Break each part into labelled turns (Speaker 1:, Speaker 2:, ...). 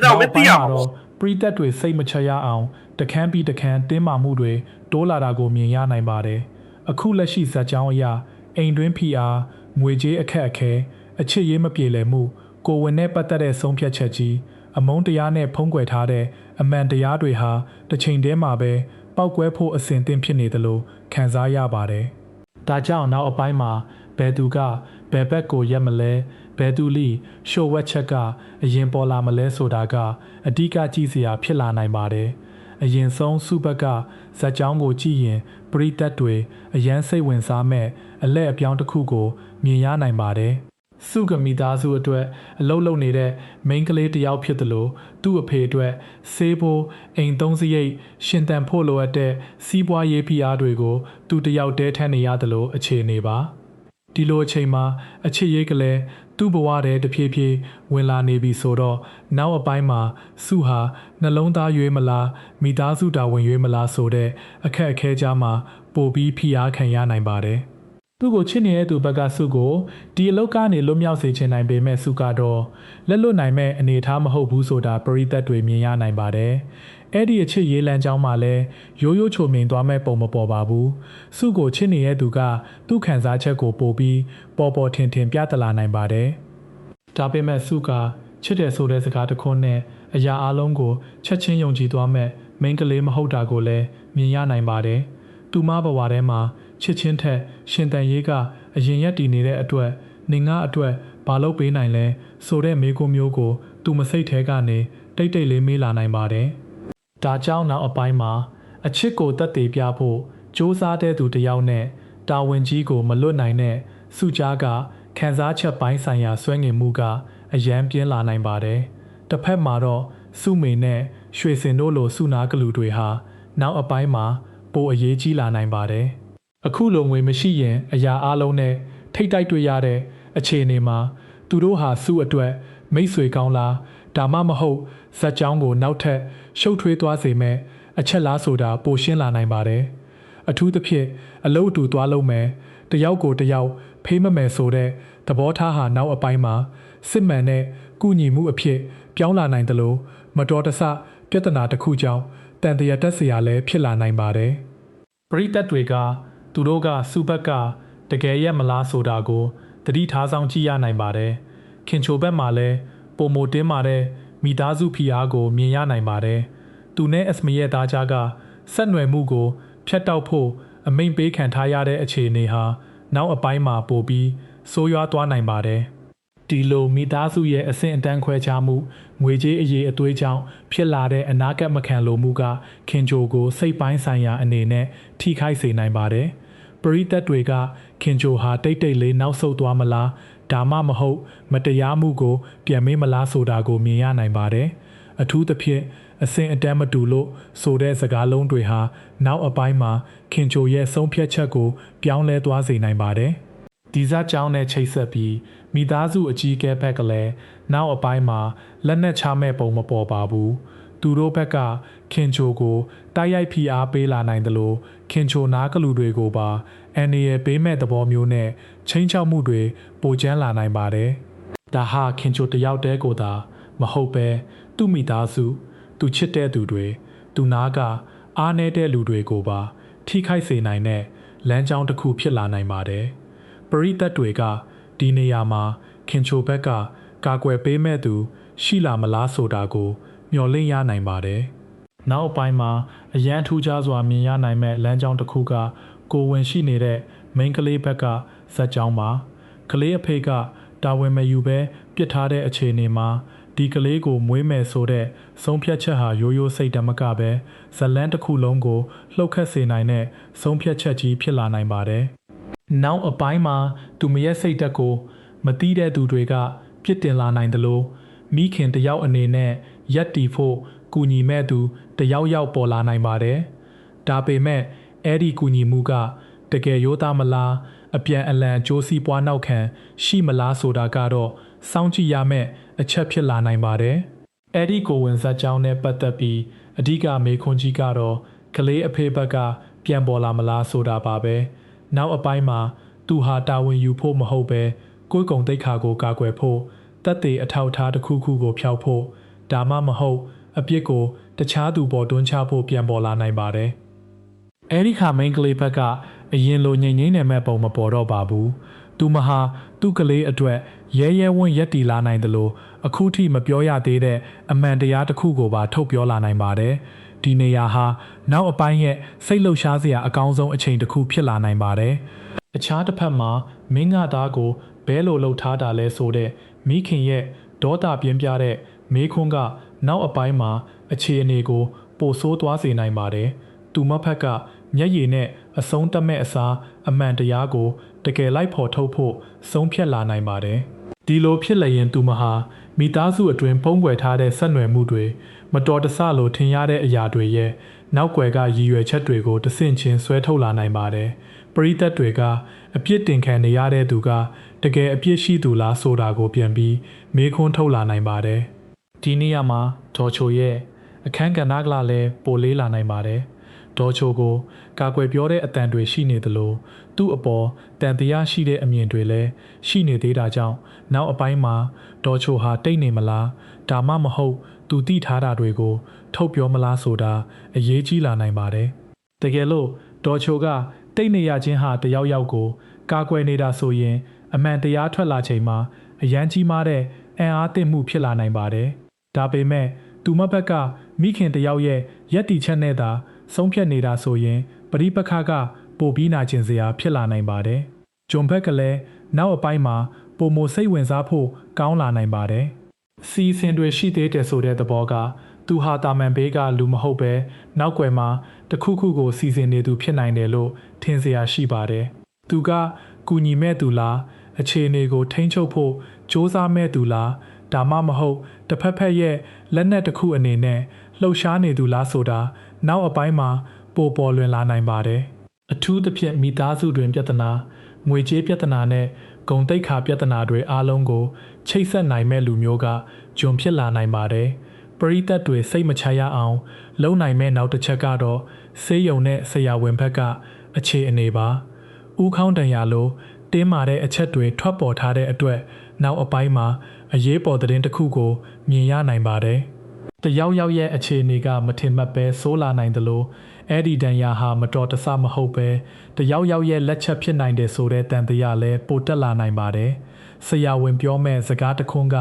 Speaker 1: တော့မသိရမှာပေါ့
Speaker 2: ပရိသတ်တွေစိတ်မချရအောင်တခန်းပြီးတခန်းတင်းမာမှုတွေတိုးလာတာကိုမြင်ရနိုင်ပါတယ်အခုလက်ရှိဇာတ်ကြောင်းအရာအိမ်တွင်းဖိအားငွေကြေးအခက်အခဲအချစ်ရေးမပြေလည်မှုကိုဝင်နဲ့ပတ်သက်တဲ့ဆုံးဖြတ်ချက်ကြီးအမုန်းတရားနဲ့ဖုံးကွယ်ထားတဲ့အမှန်တရားတွေဟာတစ်ချိန်တည်းမှာပဲပောက်ကွဲဖို့အစဉ်သင့်ဖြစ်နေသလိုခံစားရပါတယ်ဒါကြောင့်နောက်အပိုင်းမှာဘယ်သူကဘယ်ဘက်ကိုရက်မလဲဘယ်သူလိရှို့ဝက်ချက်ကအရင်ပေါ်လာမလဲဆိုတာကအဓိကကြည့်စရာဖြစ်လာနိုင်ပါတယ်အရင်ဆုံးစုဘက်ကဇက်ကြောင်းကိုကြည့်ရင်ပရိသတ်တွေအရန်စိတ်ဝင်စားမဲ့အလဲအပြောင်းတစ်ခုကိုမြင်ရနိုင်ပါတယ်စုကမိသားစုအတွက်အလုပ်လုပ်နေတဲ့မိန်းကလေးတစ်ယောက်ဖြစ်တယ်လို့သူ့အဖေအတွက်ဆေးဖို့အိမ်သုံးစရိတ်ရှင်သန်ဖို့လိုအပ်တဲ့စီးပွားရေးဖိအားတွေကိုသူတစ်ယောက်တည်းထမ်းနေရတယ်လို့အခြေအနေပါဒီလိုအချိန်မှာအချစ်ရေးကလေးသူ့ဘဝထဲတဖြည်းဖြည်းဝင်လာနေပြီဆိုတော့နောက်အပိုင်းမှာစုဟာနှလုံးသားရွေးမလားမိသားစုတာဝန်ရွေးမလားဆိုတဲ့အခက်အခဲကြားမှာပိုပြီးဖိအားခံရနိုင်ပါတယ်သူ့ကိုချစ်နေတဲ့သူဘက်ကစုကိုဒီအလောက်ကနေလွတ်မြောက်စေချင်နိုင်ပေမဲ့စုကတော့လက်လွတ်နိုင်မဲ့အနေအထားမဟုတ်ဘူးဆိုတာပရိသတ်တွေမြင်ရနိုင်ပါတယ်အဲ့ဒီအချစ်ရေးလမ်းကြောင်းမှာလည်းရိုးရိုးချိုမြင်သွားမဲ့ပုံမပေါ်ပါဘူးစုကိုချစ်နေတဲ့သူကသူ့ခံစားချက်ကိုပို့ပြီးပေါ်ပေါ်ထင်ထင်ပြသလာနိုင်ပါတယ်ဒါပေမဲ့စုကချစ်တယ်ဆိုတဲ့စကားတစ်ခွန်းနဲ့အရာအလုံးကိုချက်ချင်းယုံကြည်သွားမဲ့မိန်းကလေးမဟုတ်တာကိုလည်းမြင်ရနိုင်ပါတယ်သူမဘဝထဲမှာချစ်ချင်းထက်ရှင်တန်ရေးကအရင်ရက်တည်နေတဲ့အတွက်နေငါအတွက်ဘာလို့ပေးနိုင်လဲဆိုတဲ့မေးခွန်းမျိုးကိုသူမစိတ်ထဲကနေတိတ်တိတ်လေးမေးလာနိုင်ပါတယ်ဒါကြောင့်နောက်အပိုင်းမှာအချစ်ကိုတတ်သိပြဖို့စ조사တဲ့သူတယောက်နဲ့တာဝန်ကြီးကိုမလွတ်နိုင်တဲ့စုကြားကခံစားချက်ပိုင်းဆိုင်ရာဆွဲငင်မှုကအယမ်းပြင်းလာနိုင်ပါတယ်တစ်ဖက်မှာတော့စုမေနဲ့ရွှေစင်တို့လိုစုနာကလူတွေဟာနောက်အပိုင်းမှာပိုအရေးကြီးလာနိုင်ပါတယ်အခုလိုငွေမရှိရင်အရာအလုံးနဲ့ထိတ်တိုက်တွေ့ရတဲ့အခြေအနေမှာသူတို့ဟာစုအတွက်မိတ်ဆွေကောင်းလားဒါမှမဟုတ်ဇက်ကြောင်းကိုနောက်ထပ်ရှုပ်ထွေးသွားစေမဲ့အချက်လားဆိုတာပိုရှင်းလာနိုင်ပါတယ်အထူးသဖြင့်အလုပ်အတူသွားလုပ်မယ်တယောက်ကိုတယောက်ဖေးမမယ်ဆိုတဲ့သဘောထားဟာနောက်အပိုင်းမှာစစ်မှန်တဲ့ကုညီမှုအဖြစ်ပြောင်းလာနိုင်တယ်လို့မတော်တဆပြဿနာတစ်ခုကြောင့်တန်တရာတက်เสียလည်းဖြစ်လာနိုင်ပါတယ်ပရိသတ်တွေကသူတို့ကစုဘက်ကတကယ်ရက်မလားဆိုတာကိုသတိထားဆောင်ကြည့်ရနိုင်ပါတယ်ခင်ချိုဘက်မှာလည်းပုံမတင်းမာတဲ့မိသားစုဖိအားကိုမြင်ရနိုင်ပါတယ်သူနဲ့အစမရဲ့သားကြားကဆက်နွယ်မှုကိုဖျက်တောက်ဖို့အမိန့်ပေးခံထားရတဲ့အခြေအနေဟာနောက်အပိုင်းမှာပိုပြီးဆိုးရွားသွားနိုင်ပါတယ်ဒီလိုမိသားစုရဲ့အဆင့်အတန်းခွဲခြားမှုငွေကြေးအရေးအသွေးကြောင့်ဖြစ်လာတဲ့အနာဂတ်မခံလိုမှုကခင်ချိုကိုစိတ်ပိုင်းဆိုင်ရာအနေနဲ့ထိခိုက်စေနိုင်ပါတယ်ပရိသတ်တွေကခင်ချိုဟာတိတ်တိတ်လေးနောက်ဆုတ်သွားမလားဒါမှမဟုတ်မတရားမှုကိုပြန်မေးမလားဆိုတာကိုမြင်ရနိုင်ပါတယ်အထူးသဖြင့်အဆင့်အတန်းမတူလို့ဆိုတဲ့စကားလုံးတွေဟာနောက်အပိုင်းမှာခင်ချိုရဲ့ဆုံးဖြတ်ချက်ကိုပြောင်းလဲသွားစေနိုင်ပါတယ်ဒီဇာတ်ကြောင်းနဲ့ချိတ်ဆက်ပြီးမိသားစုအကြီးအကဲဘက်ကလည်းနောက်အပိုင်းမှာလက်နက်ချမဲ့ပုံမပေါ်ပါဘူးသူတို့ဘက်ကခင်ချိုကိုတိုက်ရိုက်ဖိအားပေးလာနိုင်တယ်လို့ခင်ချိုနားကလူတွေကိုပါအန်ဒီရဲ့ပေးမဲ့သဘောမျိုးနဲ့ချင်းချောက်မှုတွေပိုကျန်းလာနိုင်ပါတယ်ဒါဟာခင်ချိုတယောက်တည်းကိုသာမဟုတ်ပဲသူ့မိသားစုသူချစ်တဲ့သူတွေသူနားကအားနည်းတဲ့လူတွေကိုပါထိခိုက်စေနိုင်တဲ့လမ်းကြောင်းတစ်ခုဖြစ်လာနိုင်ပါတယ်ပရိသတ်တွေကဒီနေရာမှာခင်ချိုဘက်ကကာကွယ်ပေးမဲ့သူရှိလာမလားဆိုတာကိုမျှော်လင့်ရနိုင်ပါတယ်နောက်အပိုင်းမှာအရန်ထူးခြားစွာမြင်ရနိုင်မဲ့လမ်းကြောင်းတစ်ခုကကိုဝင်ရှိနေတဲ့မိန်းကလေးဘက်ကဇက်ကြောင်းပါကလေးအဖေကတာဝန်မယူဘဲပြစ်ထားတဲ့အခြေအနေမှာဒီကလေးကိုမွေးမယ်ဆိုတဲ့ဆုံးဖြတ်ချက်ဟာရိုးရိုးစိတ်ဓာတ်မကပဲဇလန်းတစ်ခုလုံးကိုလှုပ်ခတ်စေနိုင်တဲ့ဆုံးဖြတ်ချက်ကြီးဖြစ်လာနိုင်ပါတယ်နောက်အပိုင်းမှာသူမရဲ့စိတ်ဓာတ်ကိုမတီးတဲ့သူတွေကပြစ်တင်လာနိုင်တယ်လို့မိခင်တယောက်အနေနဲ့ရက်တီဖို့ကူညီမဲ့သူတယောက်ယောက်ပေါ်လာနိုင်ပါတယ်ဒါပေမဲ့အဲ့ဒီကူညီမှုကတကယ်ရိုးသားမလားအပြန်အလှန်ကြိုးစီပွားနောက်ခံရှိမလားဆိုတာကတော့စောင့်ကြည့်ရမယ့်အချက်ဖြစ်လာနိုင်ပါတယ်အဲ့ဒီကိုဝင်ဇက်ကြောင်းနဲ့ပတ်သက်ပြီးအဓိကမေးခွန်းကြီးကတော့ကလေးအဖေဘက်ကပြန်ပေါ်လာမလားဆိုတာပါပဲနောက်အပိုင်းမှာသူဟာတာဝန်ယူဖို့မဟုတ်ပဲကိုယ်ကုံတိတ်ခါကိုကာကွယ်ဖို့တက်သေးအထောက်ထားတစ်ခုခုကိုဖျောက်ဖို့ ဒါမှမဟုတ်အပြစ်ကိုတခြားသူပေါ်တွန်းချဖို့ပြန်ပေါ်လာနိုင်ပါတယ်။အဲဒီခါမိန်းကလေးဘက်ကအရင်လိုငြိမ်ငြိမ်နဲ့မဲ့ပုံမပေါ်တော့ပါဘူး။သူမဟာသူ့ကလေးအတွက်ရဲရဲဝံ့ရက်တီလာနိုင်တယ်လို့အခုထိမပြောရသေးတဲ့အမှန်တရားတစ်ခုကိုပါထုတ်ပြောလာနိုင်ပါတယ်။ဒီနေရာဟာနောက်အပိုင်းရဲ့စိတ်လှုပ်ရှားစရာအကောင်းဆုံးအချိန်တစ်ခုဖြစ်လာနိုင်ပါတယ်။အခြားတစ်ဖက်မှာမင်းငါသားကိုဘဲလိုလှုပ်ထားတာလဲဆိုတဲ့မိခင်ရဲ့ဒေါသပြင်းပြတဲ့မေးခွန်းကနောက်အပိုင်းမှာအခြေအနေကိုပိုဆိုးသွားစေနိုင်ပါတယ်။သူမဖက်ကမျက်ရည်နဲ့အဆုံးတက်မဲ့အစားအမှန်တရားကိုတကယ်လိုက်ဖော်ထုတ်ဖို့ဆုံးဖြတ်လာနိုင်ပါတယ်။ဒီလိုဖြစ်လျင်သူမဟာမိသားစုအတွင်းဖုံးကွယ်ထားတဲ့ဆက်နွယ်မှုတွေမတော်တဆလို့ထင်ရတဲ့အရာတွေရဲ့နောက်ွယ်ကရည်ရွယ်ချက်တွေကိုတဆင့်ချင်းဆွဲထုတ်လာနိုင်ပါတယ်။ပရိသတ်တွေကအပြစ်တင်ခံနေရတဲ့သူကတကယ်အပြစ်ရှိသူလားဆိုတာကိုပြန်ပြီးမေးခွန်းထုတ်လာနိုင်ပါတယ်။ဒီနေရာမှာဒေါ်ချိုရဲ့အခန်းကဏ္ဍကလည်းပိုလေးလာနိုင်ပါတယ်။ဒေါ်ချိုကိုကာကွယ်ပြောတဲ့အတန်တွေရှိနေသလိုသူ့အပေါ်တန်တရားရှိတဲ့အမြင်တွေလည်းရှိနေသေးတာကြောင့်နောက်အပိုင်းမှာဒေါ်ချိုဟာတိတ်နေမလားဒါမှမဟုတ်သူသိထားတာတွေကိုထုတ်ပြောမလားဆိုတာအရေးကြီးလာနိုင်ပါတယ်။တကယ်လို့ဒေါ်ချိုကတိတ်နေရခြင်းဟာတယောက်ယောက်ကိုကာကွယ်နေတာဆိုရင်အမှန်တရားထွက်လာချိန်မှာအရန်ကြီးမားတဲ့အံ့အားသင့်မှုဖြစ်လာနိုင်ပါတယ်။ဒါပေမဲ့သူမဘက်ကမိခင်တယောက်ရဲ့ရက်တီချက်နဲ့သာဆုံးဖြတ်နေတာဆိုရင်ပရိပခကပိုပြီးနာကျင်စရာဖြစ်လာနိုင်ပါတယ်။ဂျွန်ဘက်ကလည်းနောက်အပိုင်းမှာပိုမိုစိတ်ဝင်စားဖို့ကောင်းလာနိုင်ပါတယ်။စီစဉ်တွေရှိသေးတယ်ဆိုတဲ့သဘောကသူဟာတာမန်ဘေးကလူမဟုတ်ပဲနောက်ွယ်မှာတခုခုကိုစီစဉ်နေသူဖြစ်နိုင်တယ်လို့ထင်စရာရှိပါတယ်။သူကကူညီမဲ့သူလားအခြေအနေကိုထိန်းချုပ်ဖို့စ조사မဲ့သူလားဒါမှမဟုတ်တစ်ဖက်ဖက်ရဲ့လက်နက်တစ်ခုအနေနဲ့လှုပ်ရှားနေသူလားဆိုတာနောက်အပိုင်းမှာပိုပေါ်လွင်လာနိုင်ပါတယ်။အထူးသဖြင့်မိသားစုတွင်ပြဿနာငွေကြေးပြဿနာနဲ့ဂုဏ်သိက္ခာပြဿနာတွေအားလုံးကိုချိတ်ဆက်နိုင်မဲ့လူမျိုးကဂျွန်ဖြစ်လာနိုင်ပါတယ်။ပရိသတ်တွေစိတ်မချရအောင်လုံနိုင်မဲ့နောက်တစ်ချက်ကတော့ဆေးရုံနဲ့ဆရာဝန်ဘက်ကအခြေအနေပါ။ဦးခေါင်းတန်ရလိုတင်းမာတဲ့အချက်တွေထွက်ပေါ်ထားတဲ့အတွက်နောက်အပိုင်းမှာအရေးပေါ်သတင်းတစ်ခုကိုမြင်ရနိုင်ပါတယ်။တယောက်ယောက်ရဲ့အခြေအနေကမထင်မှတ်ပဲဆိုးလာနိုင်တယ်လို့အဲ့ဒီတန်ရာဟာမတော်တဆမဟုတ်ပဲတယောက်ယောက်ရဲ့လက်ချက်ဖြစ်နိုင်တယ်ဆိုတဲ့တန်တရားလည်းပိုတက်လာနိုင်ပါတယ်။ဆရာဝန်ပြောမဲ့စကားတခွန်းက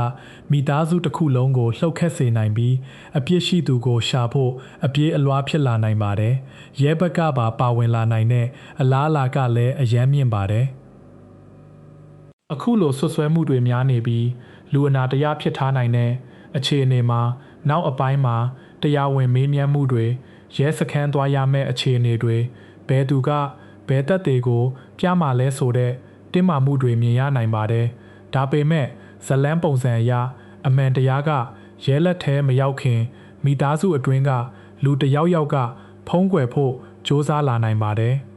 Speaker 2: မိသားစုတစ်ခုလုံးကိုလှုပ်ခတ်စေနိုင်ပြီးအပြစ်ရှိသူကိုရှာဖို့အပြေးအလွှားဖြစ်လာနိုင်ပါတယ်။ရဲဘက်ကပါဝင်လာနိုင်တဲ့အလားအလာကလည်းအယမ်းမြင့်ပါတယ်။အခုလိုဆွဆွဲမှုတွေများနေပြီးလူအနာတရားဖြစ်ထားနိုင်တဲ့အခြေအနေမှာနောက်အပိုင်းမှာတရားဝင်မေးမြန်းမှုတွေရဲစခန်းသွားရမယ့်အခြေအနေတွေဘယ်သူကဘယ်သက်တွေကိုပြမှာလဲဆိုတဲ့တင်းမာမှုတွေမြင်ရနိုင်ပါတယ်။ဒါပေမဲ့ဇလန်းပုံစံအရအမှန်တရားကရဲလက်ထဲမရောက်ခင်မိသားစုအတွင်းကလူတယောက်ယောက်ကဖုံးကွယ်ဖို့စ조사လာနိုင်ပါတယ်။